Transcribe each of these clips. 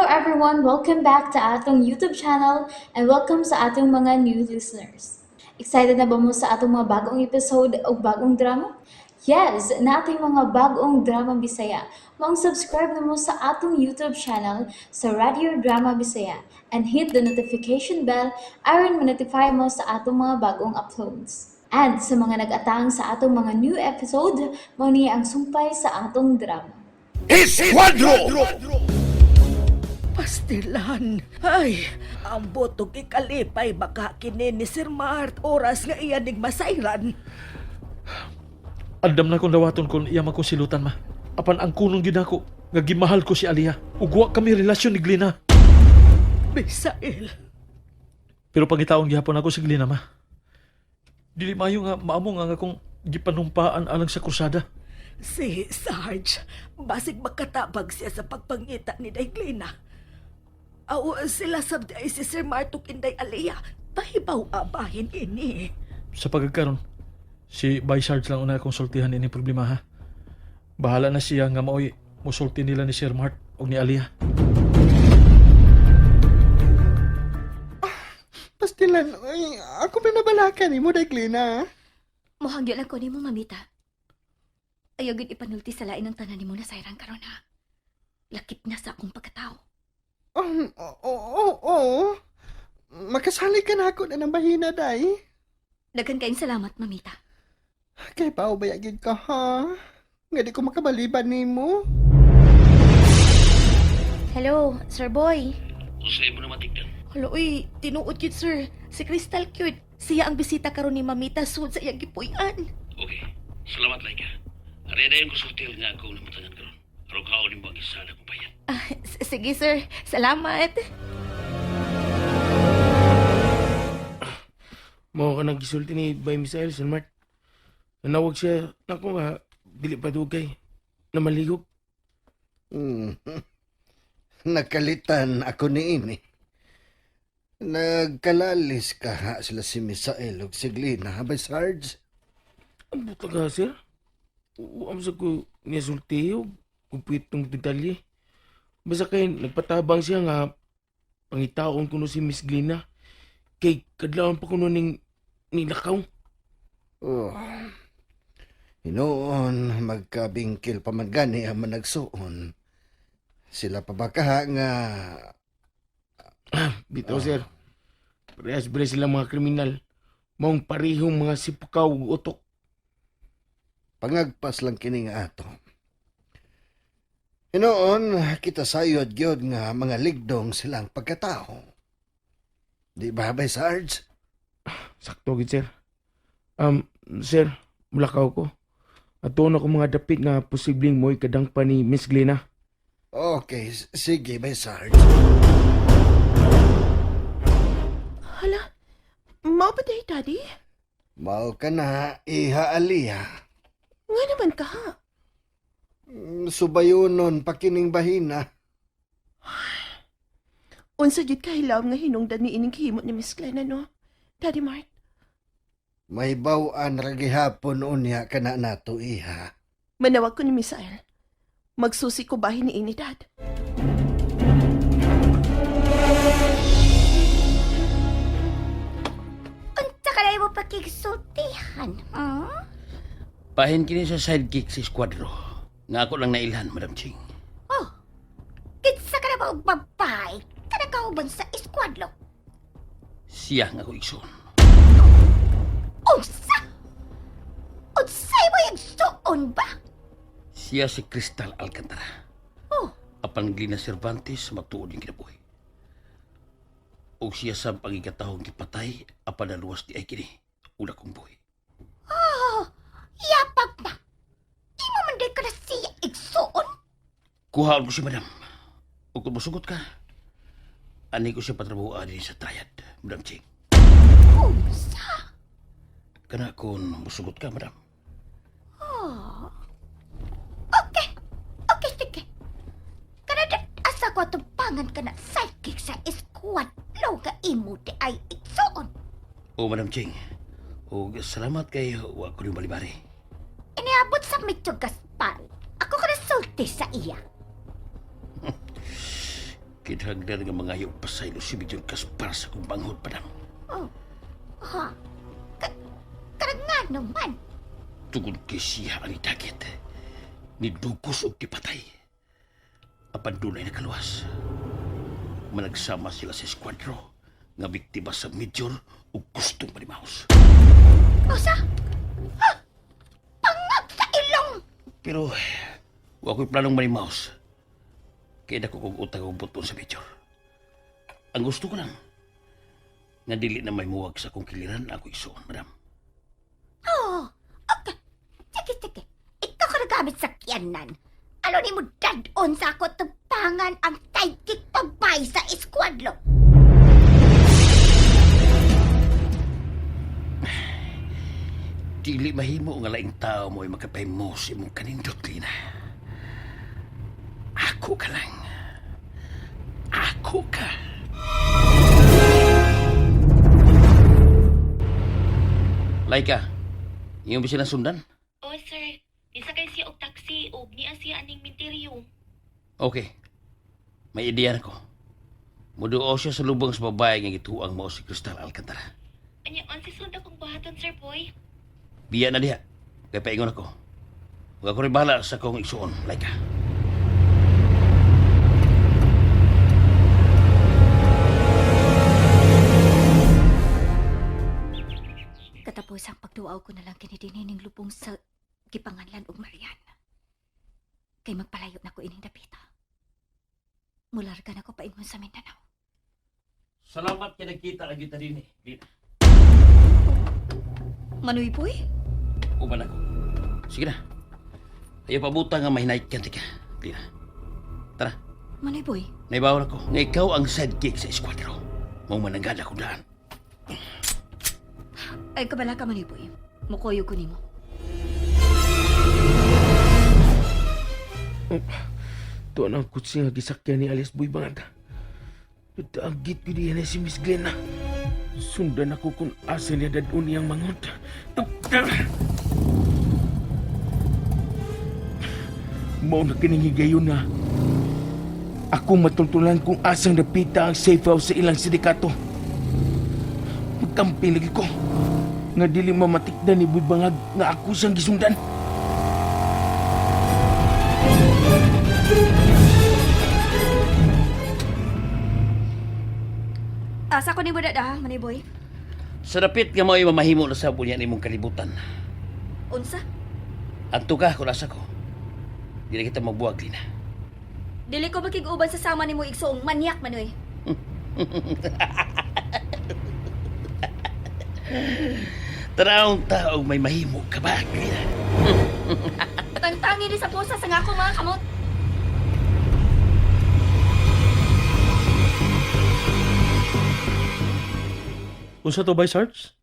everyone, welcome back to atong YouTube channel and welcome sa atong mga new listeners. Excited na ba mo sa atong mga bagong episode o bagong drama? Yes, na ating mga bagong drama Bisaya. Subscribe na mo sa atong YouTube channel sa Radio Drama Bisaya and hit the notification bell aron ma-notify mo sa atong mga bagong uploads. And sa mga nag-atang sa atong mga new episode, mo niya ang sumpay sa atong drama. Esquadro! Pastilan. Ay, ang botog ikalipay baka kini ni Sir Mart oras nga iya masayran. Andam na kong dawaton kung iya makonsilutan ma. Apan ang kunong ginako, nga gimahal ko si Alia. Ugwa kami relasyon ni Glina. Misael. Pero pangitaon gihapon ako si Glina ma. Dili mayo nga maamo nga akong gipanumpaan alang sa krusada. Si Sarge, basig makatabag siya sa pagpangita ni Daiglina. Aw sila sabdi ay si Sir Martok Inday Alea. Pahibaw abahin ini. Sa pagkakaroon, si Bay Sarge lang una konsultihan ini problema ha. Bahala na siya nga maoy musulti nila ni Sir Mart o ni Alia. Pastilan, ay, ako pinabalakan ni mo, Daiglina. Mohangyo lang ko ni mo, mamita. Ayaw gid ipanulti sa lain ng tanan ni mo na sayrang karon ha. Lakip na sa akong pagkatao. Oo. Makasali ka na ako na ng bahina, Day. Daghan kayong salamat, mamita. Kay paubayagin ka, ha? Nga di ko makabaliban ni mo. Hello, Sir Boy. Usay mo na matigdan. Hello, uy, tinuod yun, sir. Si Crystal cute. Siya ang bisita karon ni mamita sud sa iyang gipuy-an. Okay. Salamat, Laika. Arena yung kusultil nga ako na matangan karon. Araw ka o nimbo ang isa na kong bayan. Sige, sir. Salamat. Mao ka nang gisulti ni Bay Misael, Sir Mart. Nanawag siya, naku nga, dili pa dugay, na maligog. Nakalitan ako ni ini. Nagkalalis ka ha sila si Misael o si Glina, ha, Bay Sarge? Ang buta ka, Sir. Uam sa ko niya sulti o kumpitong detalye. Basta kay nagpatabang siya nga pangitaon kuno si Miss Glina. Kay kadlawan pa kuno ning nilakaw. Oh. Hinoon, magkabingkil pa man gani ang managsuon. Sila pa ba ka nga... Bitaw, Sir. Parehas-parehas sila mga kriminal. Maong parihong mga sipukaw ug utok. Pangagpas lang kini nga ato. Hinoon, kita sayod gyud nga mga ligdong silang pagkatao. Di ba, Bay Sarge? Sakto gid, Sir. Sir, mulakaw ko. Ato na ko mga dapit nga posibleng mo'y kadang pa ni Miss Glina. Okay, sige, Bay Sarge. Hala, mao ba day, Daddy? Mao ka na, Iha Alia. Nga naman ka ha. Subayunon, pakining bahina. Unsa jud kahilaw nga hinungdan ni ining himo ni Miss Glenna, no? Daddy Mart. May bawaan ragihapon unya ka na nato, Iha. Manawag ko ni Misael. Magsusi ko bahin ni ini, Dad. Unsa ka mo pakigsultihan, Pahin kini sa sidekick si Esquadro. Nga ako lang nailhan, Madam Ching. Oh, kitsa ka na ba og babay? Kada kauban sa eskwadlo. Siya nga ako igsoon. Unsa? Unsay mo yung suon ba? Siya si Crystal Alcantara. Oh, Apan Glina Cervantes magtuod yung kinabuhi. O siya sa pangikatahong kipatay, apan naluwas di ay kini. Una kong buhi. yapag na. Di mo man day ka na siya igsuon. Kuhaan ko si Madam. O kung masugot ka, ani ko siya patrabuhaan din sa triad, Madam Ching. Unsa? Kana kung masugot ka, Madam. Okay, sige. Kanadat asa ko tumpangan ka na sidekick sa eskwadlo ka imo di ay igsuon. O Madam Ching, o salamat kay wa ko rin balibari. Iniabot sa Mityo Gaspar. Ako ka na sulti sa iya. Kinahanglan nga mga ayaw pasaylo si Medyo Gaspar sa kong banghod pa na. Ha? Karang nga naman. Tungod kay siya ang itagit. Nidugos o kipatay. Apan dunay na kaluwas. Managsama sila sa eskwadro nga biktima sa Major o gustong malimahos. Usa? Ha? Pangag sa ilong! Pero, wa ko'y planong malimahos. Kaya na ko kong utang o buton sa Major. Ang gusto ko lang, nga dili na may muwag sa kong kiliran ako isuon, madam. Oh, okay. Sige. Ikaw ka nagamit sa kiyanan. Ano ni mo dadon sa ako tupangan ang sidekick pabay sa eskwadlo? Dili mahimo nga laing tao mo ay makapahimo sa imong kanindot, Lina. Ako ka lang. Ako ka. Laika, iyong bisina sundan? Oh, sir. Nisakay siya og taxi og niya siya aning minteryo. Okay. May ideya na ko. Muduo siya sa lubong sa babae nga gituang mo si Crystal Alcantara. Anya, onsi sunda kong buhaton, sir boy. Biya na diha. Kaya paingon ako. Huwag ako rin bahala sa kong isuon, Laika. Katapos ang pagduaw ko na lang kinidinining lubong sa Kipanganlan ug Marian. Kay magpalayo na ko ining dapita. Mularga na ko paingon sa Mindanao. Salamat kaya nagkita lagi ta din Lina. Manoy boy? Uban ako. Sige na. Ayaw pabuta nga mahinait ka, tika. Lina. Tara, Manoy boy? naibawan ako nga ikaw ang sidekick sa eskwadro. Mau mananggad ako daan. Ay kabala ka Manoy boy. Mukoyo ko nimo. Tuan ang kutsi nga gisakyan ni alias Boy Bangag. Nagdaagit ko diyan si Miss Glenna. Sundan ako kung asa niya dadun niyang mangot. Mao na kiningigayon na. Ako matultulan kung asang napita ang safe house sa ilang sindikato. Magkamping lagi ko. Nga dili mamatikdan ni Boy Bangag nga ako siyang gisundan. Asa ko ni mo dada, Manoy boy? Sa dapit nga mo'y mamahimo na sa bunyan imong kalibutan. Unsa? Adto ka kung nasa ko. Di na kita magbuwag, Lina. Dili ko makig-uban sa sama nimo igsoong manyak Manoy. Taraong taong may mahimo ka ba, Lina? Tangtangi ni sa pusa sa ngako mga kamot. Unsa to, Bay Sarge?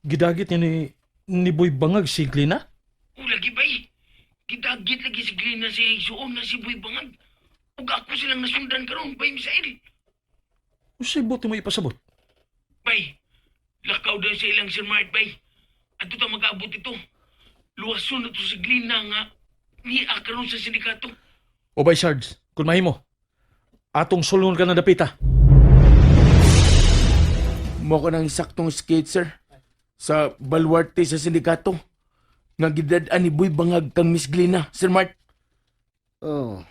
Gidagit niya ni Boy Bangag si Glina? O lagi ba eh? Kitagit lagi si Glina siya isuon na si Boy Bangag. Ug ako silang nasundan karon bay Misael. Unsay buti mo ipasabot? Bay, lakaw daw sa ilang Sir Mart bay. Ato ta mag-abot ito. Luwason na to si Glina nga niya karon sa sindikato. O Bay Sarge, kung mahimo, atong sulungan ka na dapita. Mo ko ng saktong skate, sir. Sa balwarte sa sindikato. Nga gidadaan ni Boy Bangag kang Miss Glina, Sir Mart. Oh.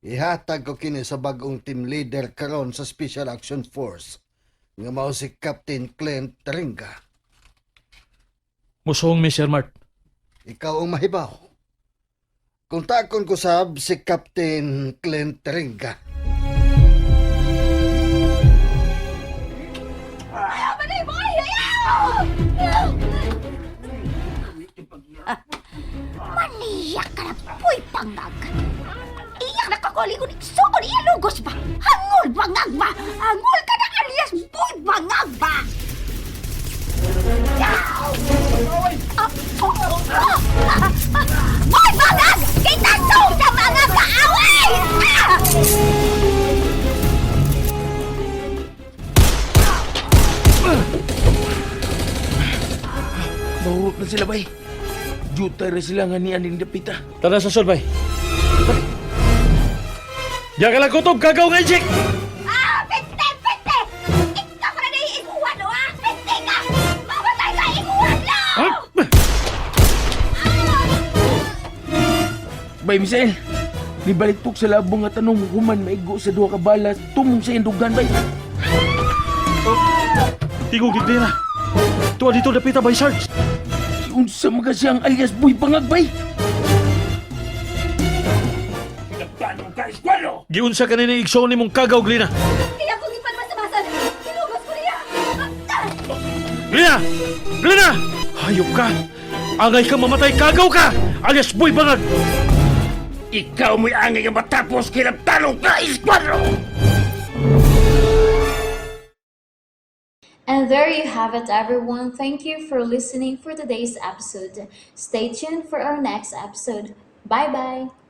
Ihatag ko kini sa bagong team leader karon sa Special Action Force. Nga mao si Captain Clint Taringa. Musuhong mi, Sir Mart. Ikaw ang mahibaw. Kung takon ko sab si Captain Clint Taringa. Manoy boy! Maniyak ka na Boy Bangag. Iyak na kakuli ko ni Soon iya lugos ba? Hangol Bangag ba? Hangol ka na alias Boy Bangag ba? Boy Bangag! Kita sa mga kaaway! Mahurot na sila, bay. Jutay na sila nga ni Aning Dapita. Tara sa sol, Bay. Diyan ka lang kutob, kagaw nga Jake! Ah! Pinte! Pinte! Ikaw ka na naiiguan, o ah! Pinte ka! Mamatay ka! Iguan lang! Ha? Bay, Misael, nibalitok sa labong nga tanong human maigo sa duha ka balas tumong sa indugan, bay. Tingog digdi na. Tuwa dito dapita by Sarge. Unsa mga siyang alias Boy Bangag, bay? Nagplano ka, eskwalo! Giunsa ka nini igsoon ni mong kagaw, Glina. Kaya kung ipanmasabasan, kinubas ko niya! Glina! Glina! Hayop ka! Angay ka mamatay, kagaw ka! Alias Boy Bangag! Ikaw mo'y angay nga matapos kinabtanong ka, eskwalo! And there you have it, everyone. Thank you for listening for today's episode. Stay tuned for our next episode. Bye bye.